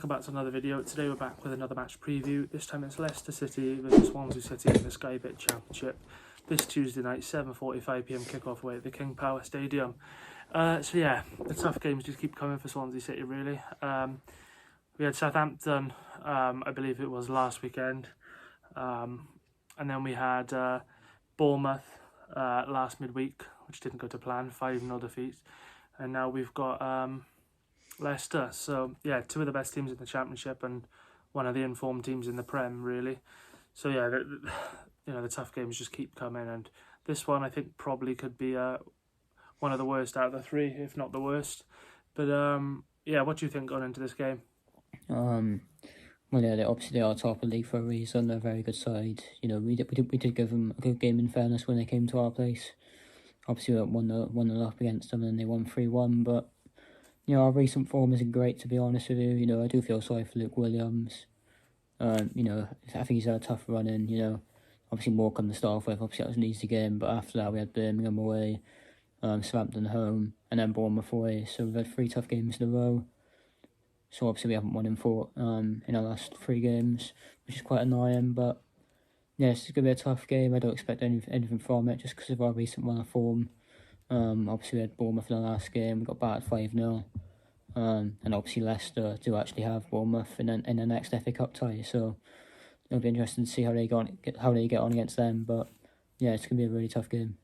welcome back to another video. Today we're back with another match preview. This time it's Leicester City versus Swansea City in the Sky Bet Championship. This Tuesday night, 7:45 PM kickoff away at the King Power Stadium. So yeah, the tough games just keep coming for Swansea City really. We had Southampton, I believe it was last weekend. And then we had Bournemouth last midweek, which didn't go to plan, 5-0 defeat. And now we've got Leicester. So yeah, two of the best teams in the Championship and one of the informed teams in the Prem really. So yeah, the tough games just keep coming, and this one I think probably could be one of the worst out of the three, if not the worst. But yeah, what do you think going into this game? Well, yeah, obviously they are top of the league for a reason. They're a very good side. You know, we did give them a good game in fairness when they came to our place. Obviously we won the up against them and they won 3-1, but you know, our recent form isn't great, to be honest with you. You know, I do feel sorry for Luke Williams. You know, I think he's had a tough run in, you know. Obviously Morecambe to start off with, obviously that was an easy game, but after that we had Birmingham away, Southampton home, and then Bournemouth away. So we've had 3 tough games in a row. So obviously we haven't won in 4 in our last 3 games, which is quite annoying. But yeah, it's going to be a tough game. I don't expect anything from it just because of our recent run of form. Obviously we had Bournemouth in the last game, we got battered 5-0. And obviously Leicester do actually have Bournemouth in the next FA Cup tie, so it'll be interesting to see how they get on against them. But yeah, it's going to be a really tough game.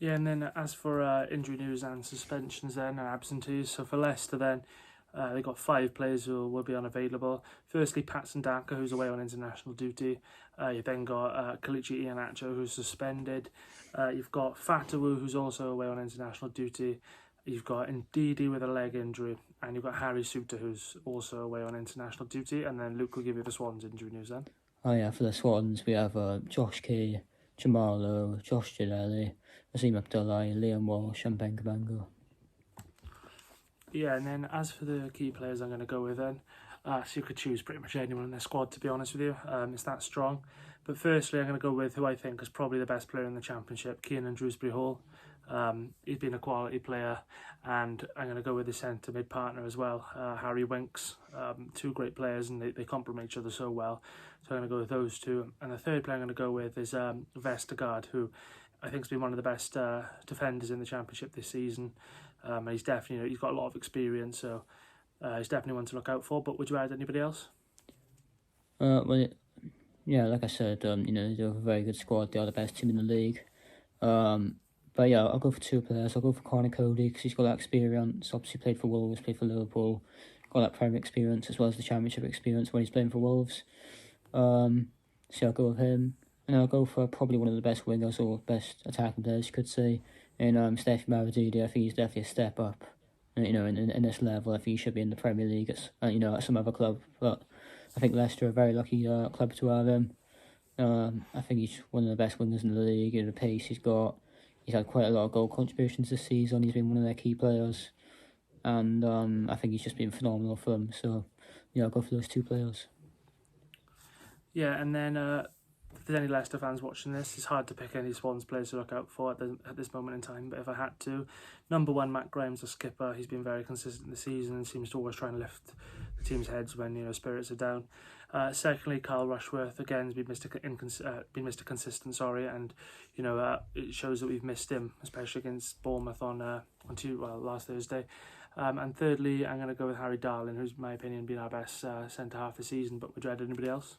Yeah, and then as for injury news and suspensions then, and absentees, so for Leicester then, they got 5 players who will be unavailable. Firstly, Patson Daka, who's away on international duty. You've then got Kelechi Iheanacho, who's suspended. You've got Fatawu, who's also away on international duty. You've got Ndidi with a leg injury, and you've got Harry Souttar, who's also away on international duty. And then Luke will give you the Swans injury news then. Oh yeah, for the Swans we have Josh Kay, Jamal Lowe, Josh Jaleli, Azim Abdullah, Liam Walsh and Ben Cabango. Yeah, and then as for the key players I'm going to go with then, so you could choose pretty much anyone in their squad, to be honest with you. It's that strong. But firstly, I'm going to go with who I think is probably the best player in the Championship, Kiernan Dewsbury-Hall. He's been a quality player, and I'm going to go with the centre mid partner as well, Harry Winks. 2 great players, and they complement each other so well. So I'm going to go with those 2. And the third player I'm going to go with is Vestergaard, who I think has been one of the best defenders in the Championship this season. And he's definitely, he's got a lot of experience, so he's definitely one to look out for. But would you add anybody else? Well, yeah, like I said, you know, they do have a very good squad. They are the best team in the league. But yeah, I'll go for 2 players. I'll go for Conor Cody because he's got that experience. Obviously played for Wolves, played for Liverpool, got that Premier experience as well as the Championship experience when he's playing for Wolves. So I'll go with him. And I'll go for probably one of the best wingers or best attacking players, you could say, in Stefan Mavididi. I think he's definitely a step up. You know, in this level, I think he should be in the Premier League at, you know, at some other club. But I think Leicester are a very lucky club to have him. I think he's one of the best wingers in the league. In the pace he's got. He's had quite a lot of goal contributions this season. He's been one of their key players. And I think he's just been phenomenal for them. So, yeah, I'll go for those 2 players. Yeah, and then if there's any Leicester fans watching this, it's hard to pick any Swans players to look out for at this moment in time. But if I had to, number 1, Matt Grimes, the skipper. He's been very consistent this season and seems to always try and lift the team's heads when, you know, spirits are down. Secondly, Carl Rushworth again has been Mr. Consistent, and you know it shows that we've missed him, especially against Bournemouth on last Thursday. And thirdly, I'm going to go with Harry Darling, who's in my opinion been our best centre half this season. But would you add anybody else?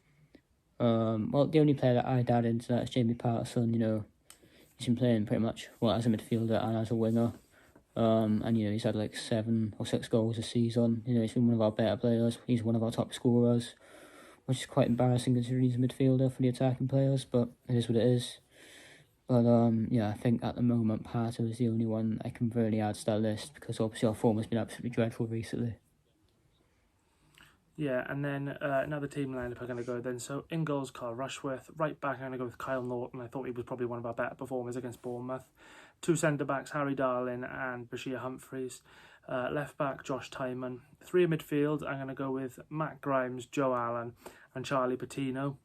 Well, the only player that I'd add into that is Jamie Patterson. You know, he's been playing pretty much as a midfielder and as a winger. And you know, he's had like 7 or 6 goals this season. You know, he's been one of our better players. He's one of our top scorers, which is quite embarrassing considering he's a midfielder for the attacking players, but it is what it is. But yeah, I think at the moment Pato is the only one I can really add to that list because obviously our form has been absolutely dreadful recently. Yeah, and then another team lineup I'm going to go then. So in goals, Carl Rushworth. Right back, I'm going to go with Kyle Norton. I thought he was probably one of our better performers against Bournemouth. 2 centre-backs, Harry Darling and Bashir Humphreys. Left back, Josh Tyman. 3 in midfield, I'm going to go with Matt Grimes, Joe Allen and Charlie Patino.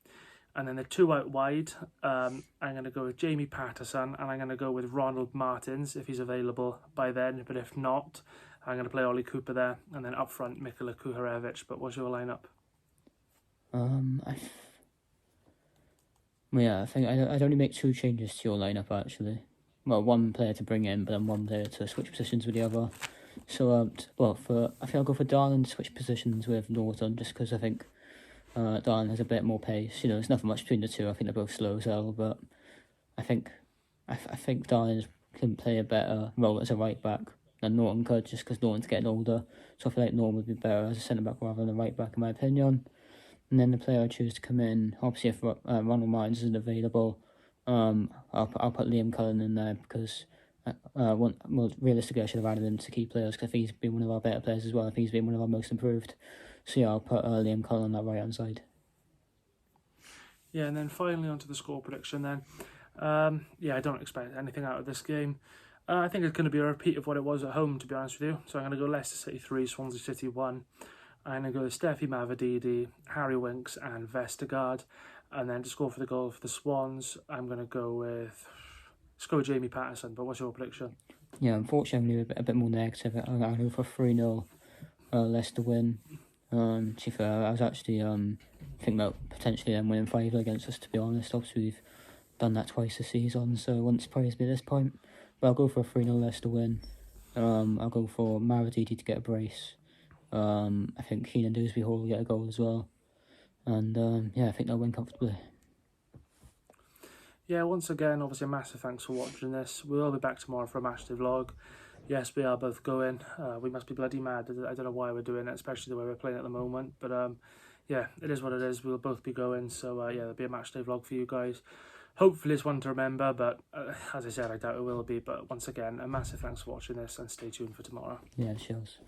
And then the 2 out wide, I'm going to go with Jamie Patterson and I'm going to go with Ronald Martins if he's available by then. But if not, I'm going to play Ollie Cooper there, and then up front, Mikola Kuharevich. But what's your lineup? I think I'd only make 2 changes to your lineup actually. Well, 1 player to bring in, but then 1 player to switch positions with the other. So, I think I'll go for Darlin to switch positions with Norton, just because I think Darlin has a bit more pace. You know, there's nothing much between the two. I think they're both slow as hell, but I think Darlin can play a better role as a right back than Norton could, just because Norton's getting older. So I feel like Norton would be better as a centre back rather than a right back, in my opinion. And then the player I choose to come in, obviously if Ronald Mines isn't available, I'll put Liam Cullen in there because realistically I should have added him to key players because I think he's been one of our better players as well. I think he's been one of our most improved. So yeah, I'll put Liam Cullen on that right hand side. Yeah, and then finally onto the score prediction then. I don't expect anything out of this game. I think it's going to be a repeat of what it was at home, to be honest with you. So I'm going to go Leicester City 3, Swansea City 1. I'm going to go with Steffi Mavididi, Harry Winks and Vestergaard. And then to score for the goal for the Swans, I'm going to go with Jamie Patterson. But what's your prediction? Yeah, unfortunately, I'm a bit more negative. I'll go for 3-0 Leicester win. To be fair, I was actually thinking about potentially them winning 5 against us, to be honest. Obviously, we've done that twice this season, so it wouldn't surprise me at this point. But I'll go for a 3-0 Leicester win. I'll go for Mavididi to get a brace. I think Keenan Dewsbury Hall will get a goal as well. And I think they'll win comfortably. Yeah, once again, obviously a massive thanks for watching this. We'll be back tomorrow for a matchday vlog. Yes, we are both going. We must be bloody mad. I don't know why we're doing it, especially the way we're playing at the moment. But it is what it is. We'll both be going. So there'll be a matchday vlog for you guys. Hopefully it's one to remember, but as I said, I doubt it will be. But once again, a massive thanks for watching this and stay tuned for tomorrow. Yeah, cheers.